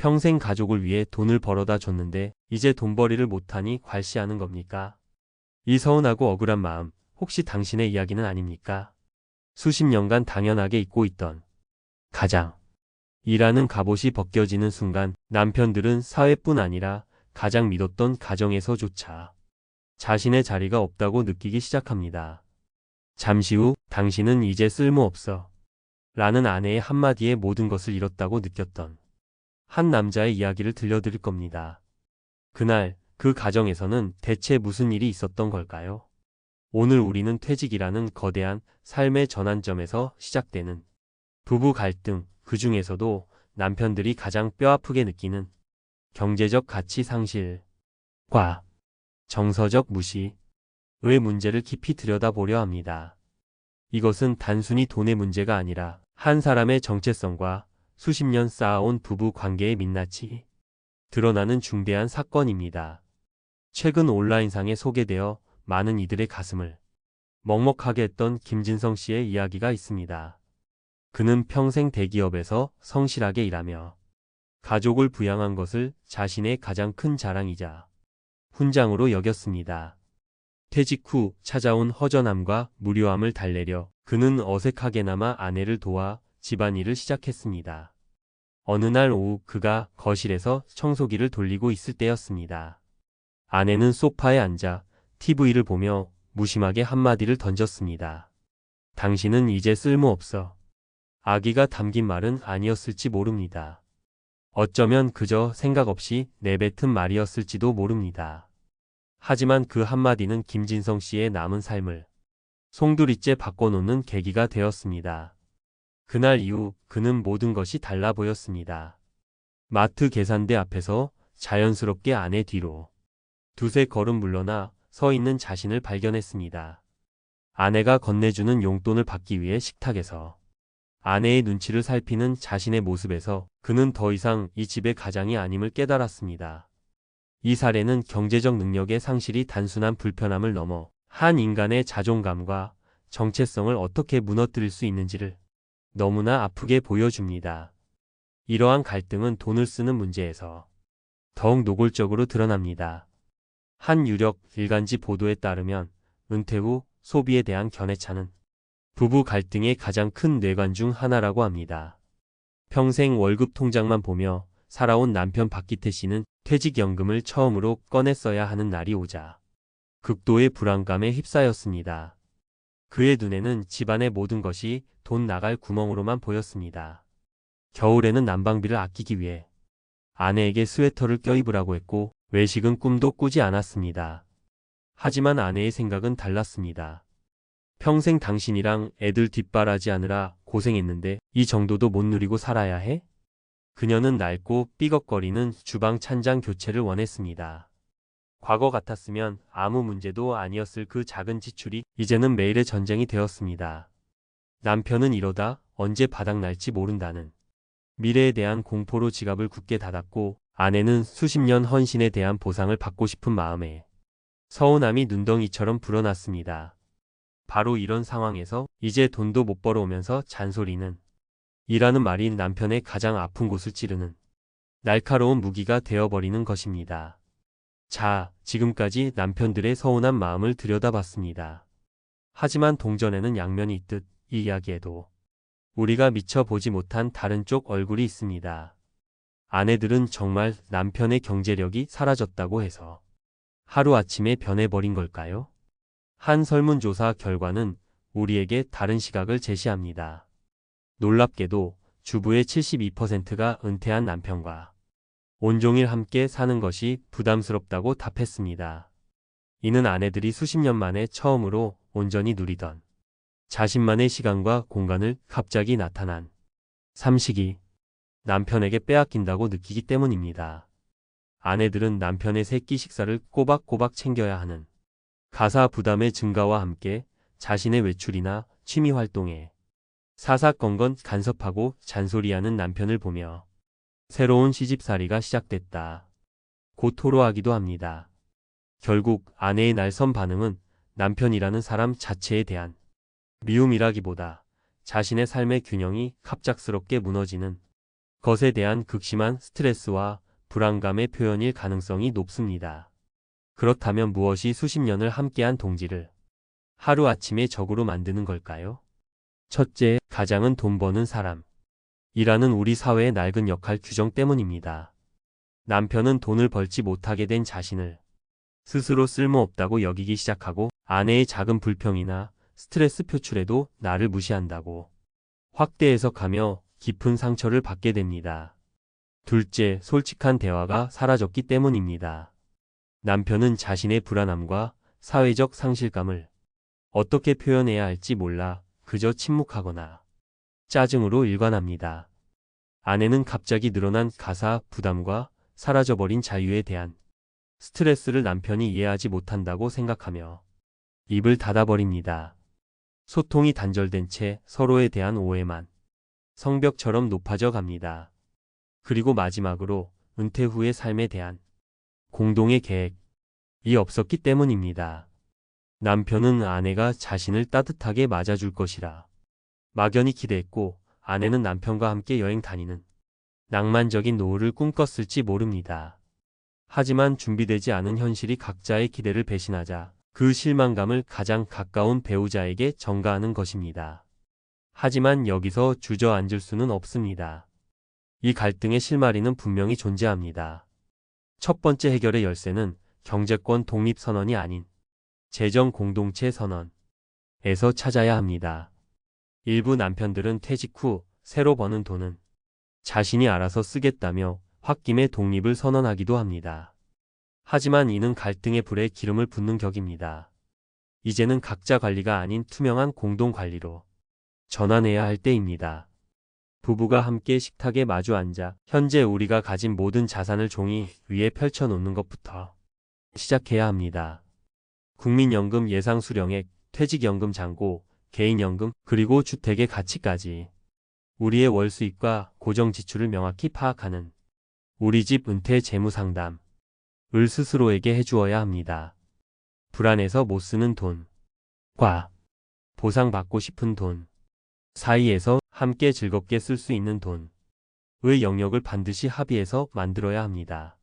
평생 가족을 위해 돈을 벌어다 줬는데 이제 돈벌이를 못하니 괄시하는 겁니까? 이 서운하고 억울한 마음, 혹시 당신의 이야기는 아닙니까? 수십 년간 당연하게 잊고 있던 가장 이라는 갑옷이 벗겨지는 순간 남편들은 사회뿐 아니라 가장 믿었던 가정에서조차 자신의 자리가 없다고 느끼기 시작합니다. 잠시 후 당신은 이제 쓸모없어 라는 아내의 한마디에 모든 것을 잃었다고 느꼈던 한 남자의 이야기를 들려드릴 겁니다. 그날 그 가정에서는 대체 무슨 일이 있었던 걸까요? 오늘 우리는 퇴직이라는 거대한 삶의 전환점에서 시작되는 부부 갈등, 그 중에서도 남편들이 가장 뼈아프게 느끼는 경제적 가치 상실과 정서적 무시의 문제를 깊이 들여다보려 합니다. 이것은 단순히 돈의 문제가 아니라 한 사람의 정체성과 수십 년 쌓아온 부부 관계의 민낯이 드러나는 중대한 사건입니다. 최근 온라인상에 소개되어 많은 이들의 가슴을 먹먹하게 했던 김진성 씨의 이야기가 있습니다. 그는 평생 대기업에서 성실하게 일하며 가족을 부양한 것을 자신의 가장 큰 자랑이자 훈장으로 여겼습니다. 퇴직 후 찾아온 허전함과 무료함을 달래려 그는 어색하게나마 아내를 도와 집안일을 시작했습니다. 어느 날 오후 그가 거실에서 청소기를 돌리고 있을 때였습니다. 아내는 소파에 앉아 TV를 보며 무심하게 한마디를 던졌습니다. 당신은 이제 쓸모없어. 아기가 담긴 말은 아니었을지 모릅니다. 어쩌면 그저 생각 없이 내뱉은 말이었을지도 모릅니다. 하지만 그 한마디는 김진성 씨의 남은 삶을 송두리째 바꿔놓는 계기가 되었습니다. 그날 이후 그는 모든 것이 달라 보였습니다. 마트 계산대 앞에서 자연스럽게 아내 뒤로 두세 걸음 물러나 서 있는 자신을 발견했습니다. 아내가 건네주는 용돈을 받기 위해 식탁에서 아내의 눈치를 살피는 자신의 모습에서 그는 더 이상 이 집의 가장이 아님을 깨달았습니다. 이 사례는 경제적 능력의 상실이 단순한 불편함을 넘어 한 인간의 자존감과 정체성을 어떻게 무너뜨릴 수 있는지를 너무나 아프게 보여줍니다. 이러한 갈등은 돈을 쓰는 문제에서 더욱 노골적으로 드러납니다. 한 유력 일간지 보도에 따르면 은퇴 후 소비에 대한 견해차는 부부 갈등의 가장 큰 뇌관 중 하나라고 합니다. 평생 월급 통장만 보며 살아온 남편 박기태 씨는 퇴직연금을 처음으로 꺼냈어야 하는 날이 오자 극도의 불안감에 휩싸였습니다. 그의 눈에는 집안의 모든 것이 돈 나갈 구멍으로만 보였습니다. 겨울에는 난방비를 아끼기 위해 아내에게 스웨터를 껴입으라고 했고 외식은 꿈도 꾸지 않았습니다. 하지만 아내의 생각은 달랐습니다. 평생 당신이랑 애들 뒷바라지하느라 고생했는데 이 정도도 못 누리고 살아야 해? 그녀는 낡고 삐걱거리는 주방 찬장 교체를 원했습니다. 과거 같았으면 아무 문제도 아니었을 그 작은 지출이 이제는 매일의 전쟁이 되었습니다. 남편은 이러다 언제 바닥날지 모른다는 미래에 대한 공포로 지갑을 굳게 닫았고 아내는 수십 년 헌신에 대한 보상을 받고 싶은 마음에 서운함이 눈덩이처럼 불어났습니다. 바로 이런 상황에서 이제 돈도 못 벌어오면서 잔소리는 이라는 말이 남편의 가장 아픈 곳을 찌르는 날카로운 무기가 되어버리는 것입니다. 자, 지금까지 남편들의 서운한 마음을 들여다봤습니다. 하지만 동전에는 양면이 있듯 이 이야기에도 우리가 미처 보지 못한 다른 쪽 얼굴이 있습니다. 아내들은 정말 남편의 경제력이 사라졌다고 해서 하루아침에 변해버린 걸까요? 한 설문조사 결과는 우리에게 다른 시각을 제시합니다. 놀랍게도 주부의 72%가 은퇴한 남편과 온종일 함께 사는 것이 부담스럽다고 답했습니다. 이는 아내들이 수십 년 만에 처음으로 온전히 누리던 자신만의 시간과 공간을 갑자기 나타난 삼식이 남편에게 빼앗긴다고 느끼기 때문입니다. 아내들은 남편의 세끼 식사를 꼬박꼬박 챙겨야 하는 가사 부담의 증가와 함께 자신의 외출이나 취미 활동에 사사건건 간섭하고 잔소리하는 남편을 보며 새로운 시집살이가 시작됐다 고 토로하기도 합니다. 결국 아내의 날선 반응은 남편이라는 사람 자체에 대한 미움이라기보다 자신의 삶의 균형이 갑작스럽게 무너지는 것에 대한 극심한 스트레스와 불안감의 표현일 가능성이 높습니다. 그렇다면 무엇이 수십 년을 함께한 동지를 하루아침에 적으로 만드는 걸까요? 첫째, 가장은 돈 버는 사람. 이라는 우리 사회의 낡은 역할 규정 때문입니다. 남편은 돈을 벌지 못하게 된 자신을 스스로 쓸모없다고 여기기 시작하고 아내의 작은 불평이나 스트레스 표출에도 나를 무시한다고 확대 해석하며 깊은 상처를 받게 됩니다. 둘째, 솔직한 대화가 사라졌기 때문입니다. 남편은 자신의 불안함과 사회적 상실감을 어떻게 표현해야 할지 몰라 그저 침묵하거나 짜증으로 일관합니다. 아내는 갑자기 늘어난 가사 부담과 사라져버린 자유에 대한 스트레스를 남편이 이해하지 못한다고 생각하며 입을 닫아버립니다. 소통이 단절된 채 서로에 대한 오해만 성벽처럼 높아져 갑니다. 그리고 마지막으로 은퇴 후의 삶에 대한 공동의 계획이 없었기 때문입니다. 남편은 아내가 자신을 따뜻하게 맞아줄 것이라 막연히 기대했고 아내는 남편과 함께 여행 다니는 낭만적인 노후를 꿈꿨을지 모릅니다. 하지만 준비되지 않은 현실이 각자의 기대를 배신하자 그 실망감을 가장 가까운 배우자에게 전가하는 것입니다. 하지만 여기서 주저앉을 수는 없습니다. 이 갈등의 실마리는 분명히 존재합니다. 첫 번째 해결의 열쇠는 경제권 독립 선언이 아닌 재정 공동체 선언에서 찾아야 합니다. 일부 남편들은 퇴직 후 새로 버는 돈은 자신이 알아서 쓰겠다며 홧김에 독립을 선언하기도 합니다. 하지만 이는 갈등의 불에 기름을 붓는 격입니다. 이제는 각자 관리가 아닌 투명한 공동 관리로 전환해야 할 때입니다. 부부가 함께 식탁에 마주 앉아 현재 우리가 가진 모든 자산을 종이 위에 펼쳐놓는 것부터 시작해야 합니다. 국민연금 예상 수령액, 퇴직연금 잔고, 개인연금, 그리고 주택의 가치까지 우리의 월 수입과 고정 지출을 명확히 파악하는 우리 집 은퇴 재무 상담을 스스로에게 해주어야 합니다. 불안해서 못 쓰는 돈과 보상받고 싶은 돈 사이에서 함께 즐겁게 쓸 수 있는 돈의 영역을 반드시 합의해서 만들어야 합니다.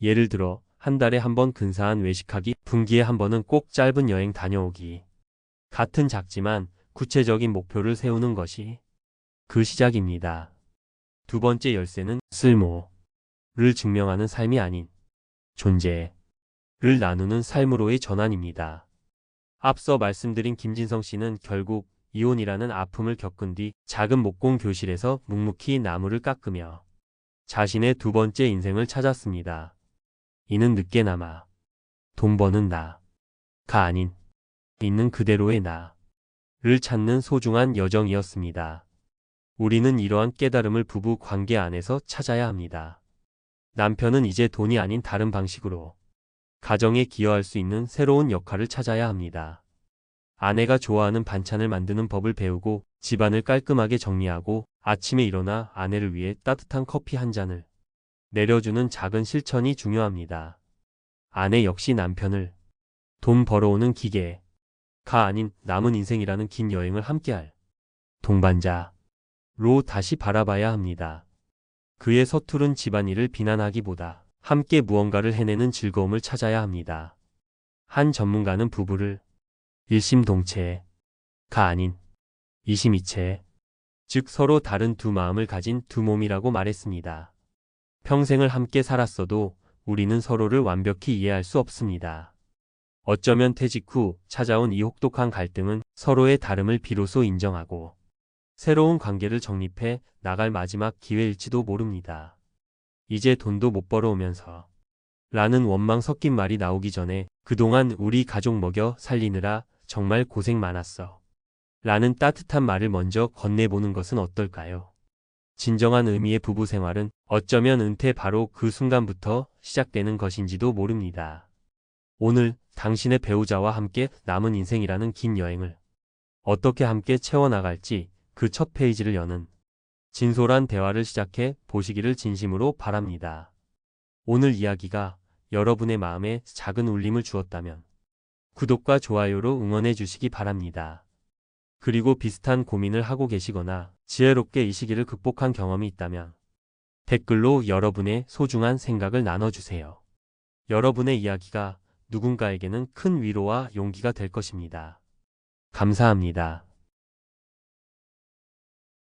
예를 들어 한 달에 한 번 근사한 외식하기, 분기에 한 번은 꼭 짧은 여행 다녀오기. 같은 작지만 구체적인 목표를 세우는 것이 그 시작입니다. 두 번째 열쇠는 쓸모를 증명하는 삶이 아닌 존재를 나누는 삶으로의 전환입니다. 앞서 말씀드린 김진성 씨는 결국 이혼이라는 아픔을 겪은 뒤 작은 목공 교실에서 묵묵히 나무를 깎으며 자신의 두 번째 인생을 찾았습니다. 이는 늦게나마 돈 버는 나가 아닌 있는 그대로의 나를 찾는 소중한 여정이었습니다. 우리는 이러한 깨달음을 부부 관계 안에서 찾아야 합니다. 남편은 이제 돈이 아닌 다른 방식으로 가정에 기여할 수 있는 새로운 역할을 찾아야 합니다. 아내가 좋아하는 반찬을 만드는 법을 배우고 집안을 깔끔하게 정리하고 아침에 일어나 아내를 위해 따뜻한 커피 한 잔을 내려주는 작은 실천이 중요합니다. 아내 역시 남편을 돈 벌어오는 기계가 아닌 남은 인생이라는 긴 여행을 함께할 동반자로 다시 바라봐야 합니다. 그의 서투른 집안일을 비난하기보다 함께 무언가를 해내는 즐거움을 찾아야 합니다. 한 전문가는 부부를 일심동체가 아닌 이심이체, 즉 서로 다른 두 마음을 가진 두 몸이라고 말했습니다. 평생을 함께 살았어도 우리는 서로를 완벽히 이해할 수 없습니다. 어쩌면 퇴직 후 찾아온 이 혹독한 갈등은 서로의 다름을 비로소 인정하고 새로운 관계를 정립해 나갈 마지막 기회일지도 모릅니다. 이제 돈도 못 벌어오면서 라는 원망 섞인 말이 나오기 전에 그동안 우리 가족 먹여 살리느라 정말 고생 많았어 라는 따뜻한 말을 먼저 건네보는 것은 어떨까요? 진정한 의미의 부부 생활은 어쩌면 은퇴 바로 그 순간부터 시작되는 것인지도 모릅니다. 오늘 당신의 배우자와 함께 남은 인생이라는 긴 여행을 어떻게 함께 채워나갈지 그 첫 페이지를 여는 진솔한 대화를 시작해 보시기를 진심으로 바랍니다. 오늘 이야기가 여러분의 마음에 작은 울림을 주었다면 구독과 좋아요로 응원해 주시기 바랍니다. 그리고 비슷한 고민을 하고 계시거나 지혜롭게 이 시기를 극복한 경험이 있다면 댓글로 여러분의 소중한 생각을 나눠주세요. 여러분의 이야기가 누군가에게는 큰 위로와 용기가 될 것입니다. 감사합니다.